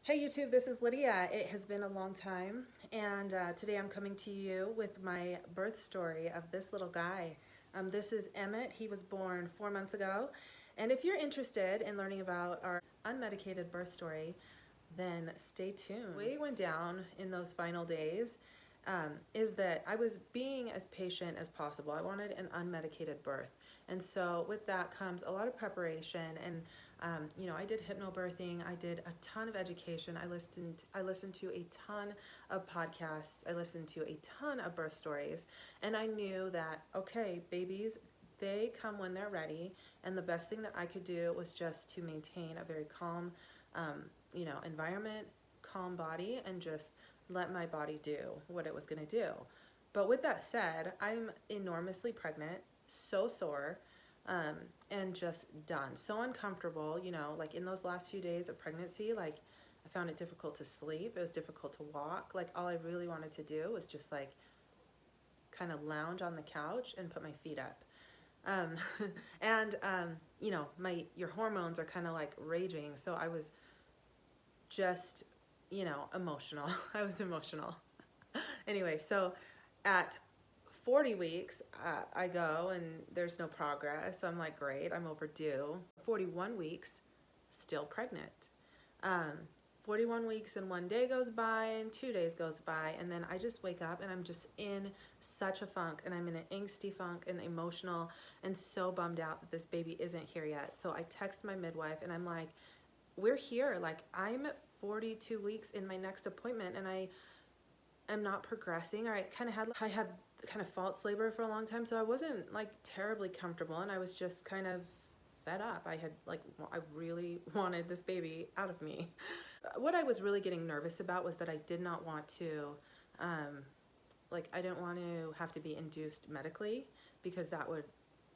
Hey YouTube, this is Lydia. It has been a long time, and today I'm coming to you with my birth story of this little guy. This is Emmett. He was born 4 months ago, and if you're interested in learning about our unmedicated birth story, then stay tuned. The way it went down in those final days is that I was being as patient as possible. I wanted an unmedicated birth, and so with that comes a lot of preparation. And I did hypnobirthing. I did a ton of education. I listened to a ton of podcasts. I listened to a ton of birth stories, and I knew that okay, babies, they come when they're ready, and the best thing that I could do was just to maintain a very calm environment, calm body, and just let my body do what it was going to do. But with that said, I'm enormously pregnant, so sore, and just done. So uncomfortable, like in those last few days of pregnancy, like I found it difficult to sleep. It was difficult to walk. Like all I really wanted to do was just like kind of lounge on the couch and put my feet up. And your hormones are kind of like raging. So I was just, emotional. I was emotional. Anyway, so at 40 weeks, I go and there's no progress. So I'm like, great, I'm overdue. 41 weeks, still pregnant. 41 weeks and 1 day goes by and 2 days goes by, and then I just wake up and I'm just in such a funk, and I'm in an angsty funk and emotional and so bummed out that this baby isn't here yet. So I text my midwife and I'm like, we're here. Like I'm at 42 weeks in my next appointment and I am not progressing. Or I had kind of false labor for a long time, so I wasn't like terribly comfortable, and I was just kind of fed up. I really wanted this baby out of me. What I was really getting nervous about was that I did not want to, I didn't want to have to be induced medically, because that would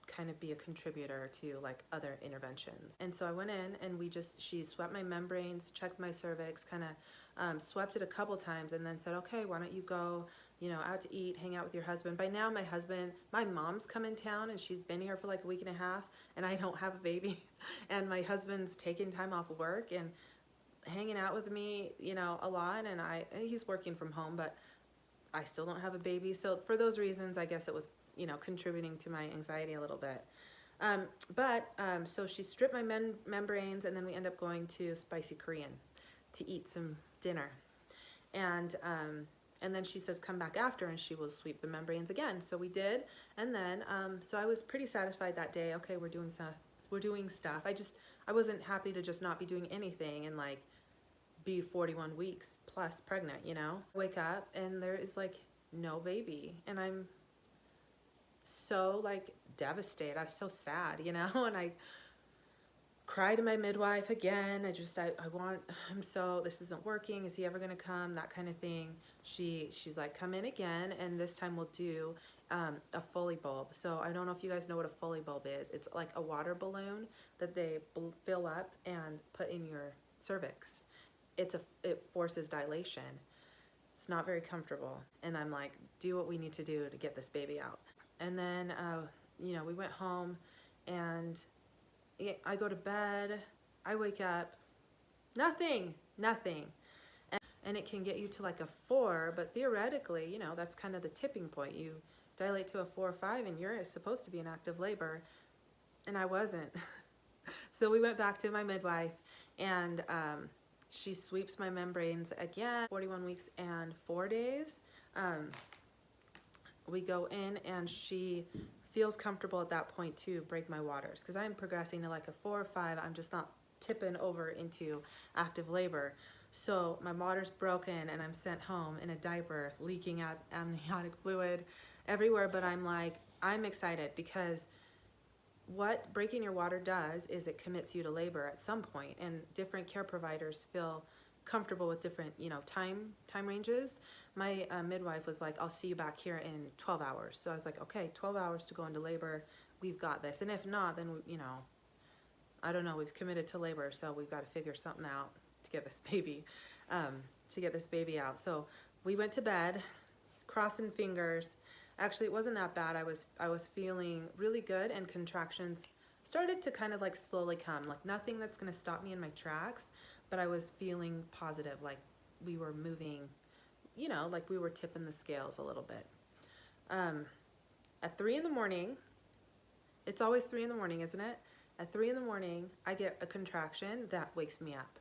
kind of be a contributor to like other interventions. And so I went in and she swept my membranes, checked my cervix, kind of swept it a couple times, and then said, okay, why don't you go, out to eat, hang out with your husband. By now my mom's come in town, and she's been here for like a week and a half, and I don't have a baby. And my husband's taking time off of work and hanging out with me, a lot. And he's working from home, but I still don't have a baby. So for those reasons, I guess it was, contributing to my anxiety a little bit. So she stripped my membranes, and then we end up going to Spicy Korean to eat some dinner. And then she says, come back after, and she will sweep the membranes again. So we did. And then, so I was pretty satisfied that day. Okay, we're doing stuff. I wasn't happy to just not be doing anything and like be 41 weeks plus pregnant, Wake up and there is like no baby, and I'm so like devastated. I was so sad, and I cried to my midwife again. This isn't working. Is he ever gonna come? That kind of thing. She's like, come in again, and this time we'll do a Foley bulb. So I don't know if you guys know what a Foley bulb is. It's like a water balloon that they fill up and put in your cervix. It forces dilation. It's not very comfortable. And I'm like, do what we need to do to get this baby out. And then, we went home, and I go to bed, I wake up, nothing. And it can get you to like a 4, but theoretically, that's kind of the tipping point. You dilate to a 4 or 5, and you're supposed to be in active labor, and I wasn't. So we went back to my midwife, and she sweeps my membranes again. 41 weeks and 4 days. We go in, and she feels comfortable at that point to break my waters, because I'm progressing to like a 4 or 5. I'm just not tipping over into active labor. So my water's broken, and I'm sent home in a diaper, leaking out amniotic fluid everywhere. But I'm excited, because what breaking your water does is it commits you to labor at some point, and different care providers feel comfortable with different, time ranges. My midwife was like, I'll see you back here in 12 hours. So I was like, okay, 12 hours to go into labor. We've got this. And if not, then, I don't know, we've committed to labor. So we've got to figure something out to get this baby out. So we went to bed, crossing fingers. Actually, it wasn't that bad. I was feeling really good, and contractions started to kind of like slowly come, like nothing that's going to stop me in my tracks, but I was feeling positive, like we were moving, you know, like we were tipping the scales a little bit. At 3 in the morning, it's always 3 in the morning, isn't it? At 3 in the morning, I get a contraction that wakes me up.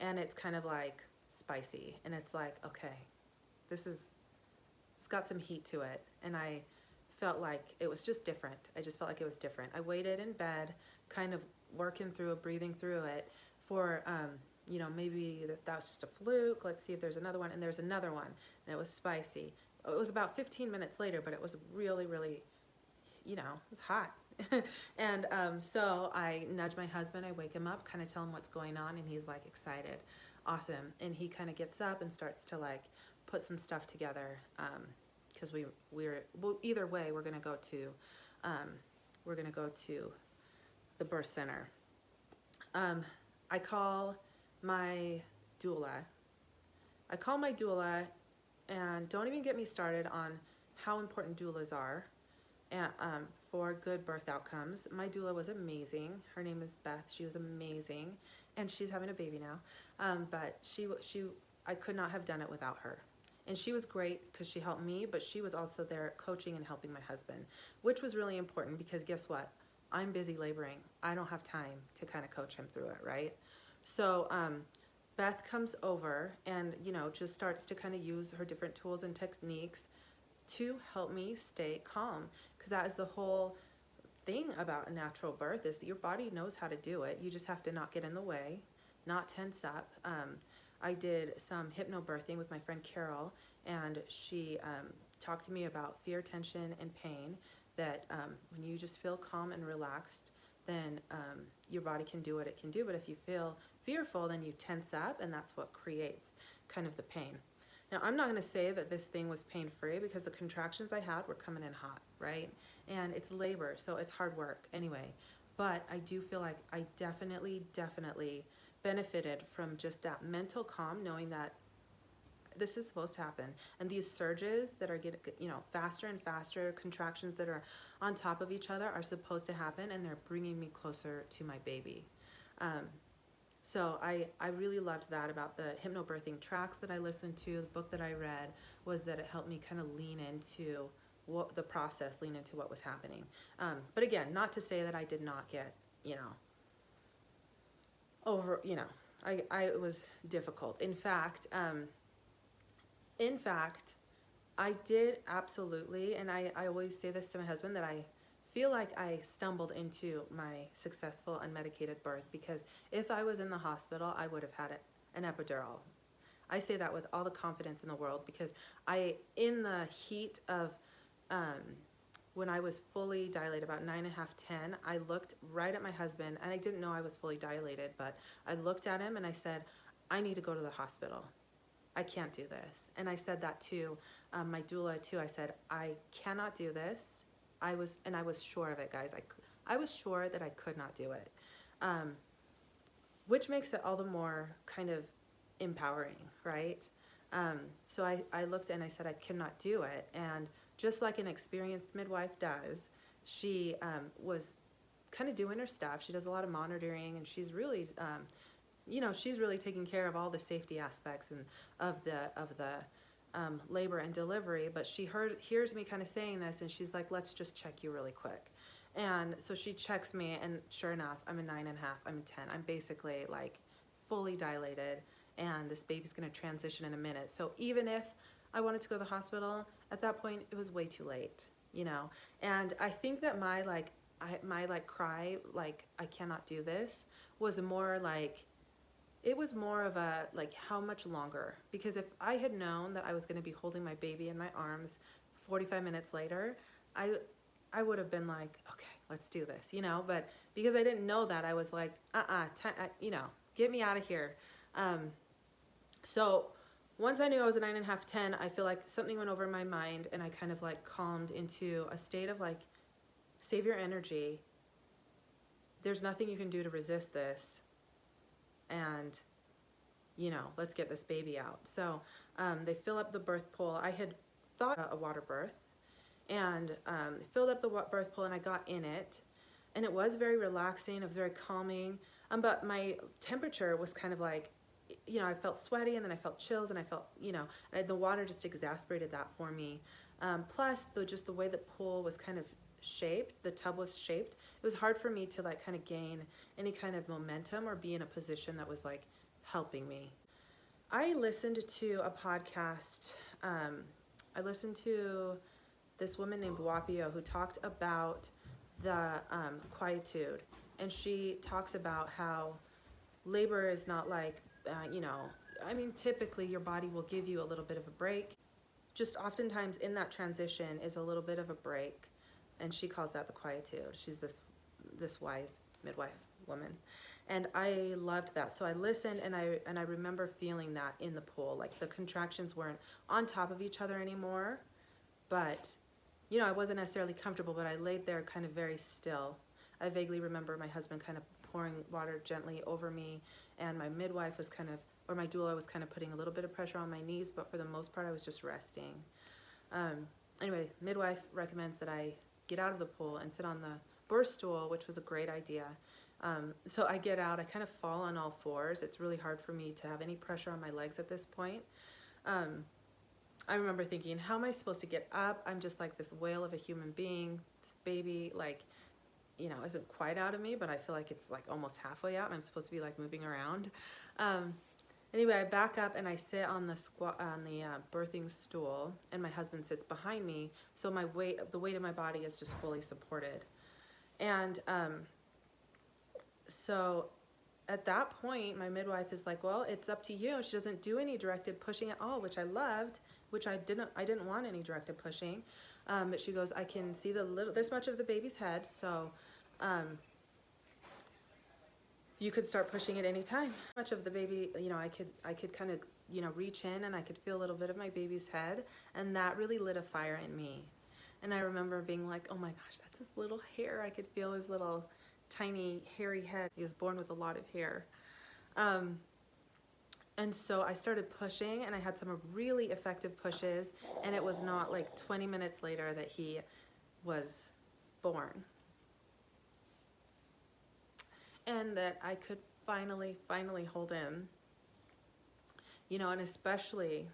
And it's kind of like spicy. And it's like, okay, it's got some heat to it. And I felt like it was just different. I just felt like it was different. I waited in bed, kind of working through it, breathing through it for, you know, maybe that was just a fluke. Let's see if there's another one. And there's another one. And it was spicy. It was about 15 minutes later, but it was really, really, you know, it was hot. And so I nudge my husband, I wake him up, kind of tell him what's going on, and he's like excited, awesome. And he kind of gets up and starts to like put some stuff together, because well, either way we're gonna go to the birth center. I call my doula. And don't even get me started on how important doulas are and, for good birth outcomes. My doula was amazing. Her name is Beth. She was amazing, and she's having a baby now. But I could not have done it without her. And she was great because she helped me, but she was also there coaching and helping my husband, which was really important because guess what? I'm busy laboring. I don't have time to kind of coach him through it, right? So Beth comes over and, you know, just starts to kind of use her different tools and techniques to help me stay calm, because that is the whole thing about a natural birth, is that your body knows how to do it. You just have to not get in the way, not tense up. I did some hypnobirthing with my friend Carol, and she talked to me about fear, tension, and pain, that when you just feel calm and relaxed, then your body can do what it can do. But if you feel fearful, then you tense up, and that's what creates kind of the pain. Now, I'm not going to say that this thing was pain-free, because the contractions I had were coming in hot, right? And it's labor, so it's hard work anyway. But I do feel like I definitely benefited from just that mental calm, knowing that this is supposed to happen. And these surges that are getting, you know, faster and faster, contractions that are on top of each other are supposed to happen, and they're bringing me closer to my baby. So I really loved that about the hypnobirthing tracks that I listened to, the book that I read, was that it helped me kind of lean into the process, lean into what was happening. But again, not to say that I did not get, you know, it was difficult. In fact, I did absolutely, and I always say this to my husband, that I feel like I stumbled into my successful unmedicated birth, because if I was in the hospital, I would have had an epidural. I say that with all the confidence in the world, because in the heat of when I was fully dilated, about 9.5, 10, I looked right at my husband, and I didn't know I was fully dilated, but I looked at him and I said, I need to go to the hospital. I can't do this. And I said that to my doula too. I said, I cannot do this. I was sure of it, guys. I was sure that I could not do it, which makes it all the more kind of empowering, right? So I looked and I said, I cannot do it. And just like an experienced midwife does, she was kind of doing her stuff. She does a lot of monitoring, and she's really, you know, she's really taking care of all the safety aspects and of the labor and delivery. But she hears me kind of saying this, and she's like, let's just check you really quick. And so she checks me, and sure enough, I'm a 9.5, I'm a 10. I'm basically like fully dilated, and this baby's gonna transition in a minute. So even if I wanted to go to the hospital, at that point, it was way too late, you know? And I think that my cry, like, I cannot do this, was more like, it was more of a, like, how much longer? Because if I had known that I was gonna be holding my baby in my arms 45 minutes later, I would have been like, okay, let's do this, you know? But because I didn't know that, I was like, you know, get me out of here. So once I knew I was a 9.5, 10, I feel like something went over my mind, and I kind of like calmed into a state of like, save your energy. There's nothing you can do to resist this. And, you know, let's get this baby out. So they fill up the birth pool. I had thought a water birth, and filled up the birth pool, and I got in it, and it was very relaxing. It was very calming. But my temperature was kind of like, you know, I felt sweaty, and then I felt chills, and I felt, you know, the water just exasperated that for me. Plus, just the way the pool was kind of shaped, the tub was shaped, it was hard for me to like kind of gain any kind of momentum or be in a position that was like helping me. I listened to a podcast. I listened to this woman named Wapio who talked about the quietude, and she talks about how labor is not like, you know, I mean, typically your body will give you a little bit of a break. Just oftentimes in that transition is a little bit of a break, and she calls that the quietude. She's this wise midwife woman, and I loved that. So I listened, and I remember feeling that in the pool, like the contractions weren't on top of each other anymore, but you know, I wasn't necessarily comfortable, but I laid there kind of very still. I vaguely remember my husband kind of pouring water gently over me, and my midwife was kind of, or my doula was kind of putting a little bit of pressure on my knees, but for the most part I was just resting. Anyway, midwife recommends that I get out of the pool and sit on the birth stool, which was a great idea. So I get out, I kind of fall on all fours. It's really hard for me to have any pressure on my legs at this point. I remember thinking, how am I supposed to get up? I'm just like this whale of a human being. This baby, like, you know, isn't quite out of me, but I feel like it's like almost halfway out, and I'm supposed to be like moving around. Anyway, I back up and I sit on the birthing stool, and my husband sits behind me, so the weight of my body is just fully supported. And so at that point, my midwife is like, well, it's up to you. She doesn't do any directed pushing at all, which I loved, which I didn't want any directed pushing. But she goes, I can see this much of the baby's head, so you could start pushing at any time. Much of the baby, you know, I could kind of, you know, reach in, and I could feel a little bit of my baby's head, and that really lit a fire in me. And I remember being like, oh my gosh, that's his little hair. I could feel his little tiny hairy head. He was born with a lot of hair. And so I started pushing, and I had some really effective pushes, and it was not like 20 minutes later that he was born. And that I could finally hold him. You know, and especially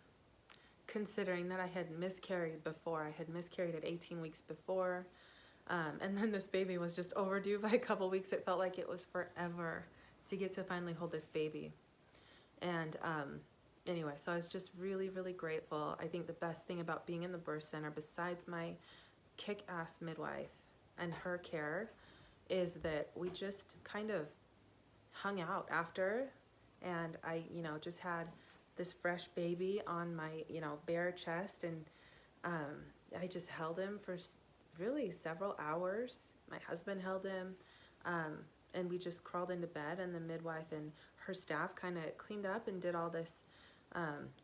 considering that I had miscarried before. I had miscarried at 18 weeks before. And then this baby was just overdue by a couple weeks. It felt like it was forever to get to finally hold this baby. And anyway, so I was just really, really grateful. I think the best thing about being in the birth center, besides my kick-ass midwife and her care, is that we just kind of hung out after, and I, you know, just had this fresh baby on my, you know, bare chest, and I just held him for really several hours. My husband held him, and we just crawled into bed, and the midwife and her staff kind of cleaned up and did all this,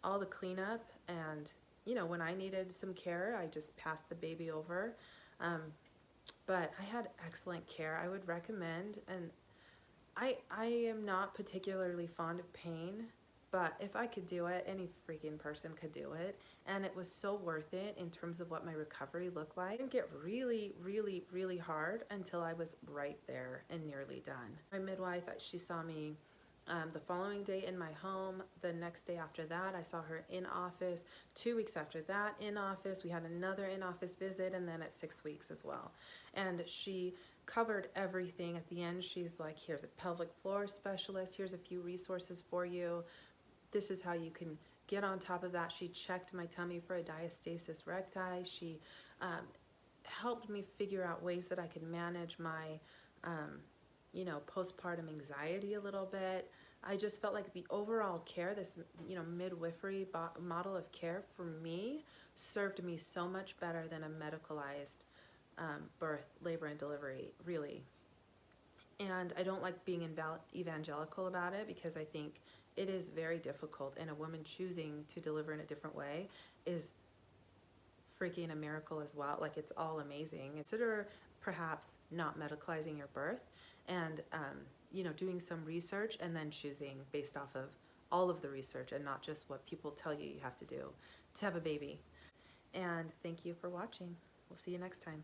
all the cleanup. And, you know, when I needed some care, I just passed the baby over. But I had excellent care. I would recommend, and I am not particularly fond of pain, but if I could do it, any freaking person could do it. And it was so worth it in terms of what my recovery looked like. It didn't get really, really, really hard until I was right there and nearly done. My midwife, she saw me the following day in my home. The next day after that, I saw her in office. 2 weeks after that, in office. We had another in-office visit, and then at 6 weeks as well. And she covered everything. At the end, she's like, here's a pelvic floor specialist. Here's a few resources for you. This is how you can get on top of that. She checked my tummy for a diastasis recti. She helped me figure out ways that I could manage my you know, postpartum anxiety a little bit. I just felt like the overall care, this, you know, midwifery model of care for me served me so much better than a medicalized birth, labor, and delivery, really. And I don't like being evangelical about it, because I think it is very difficult, and a woman choosing to deliver in a different way is freaking a miracle as well. Like, it's all amazing. Consider perhaps not medicalizing your birth, and you know, doing some research, and then choosing based off of all of the research and not just what people tell you you have to do to have a baby. And thank you for watching. We'll see you next time.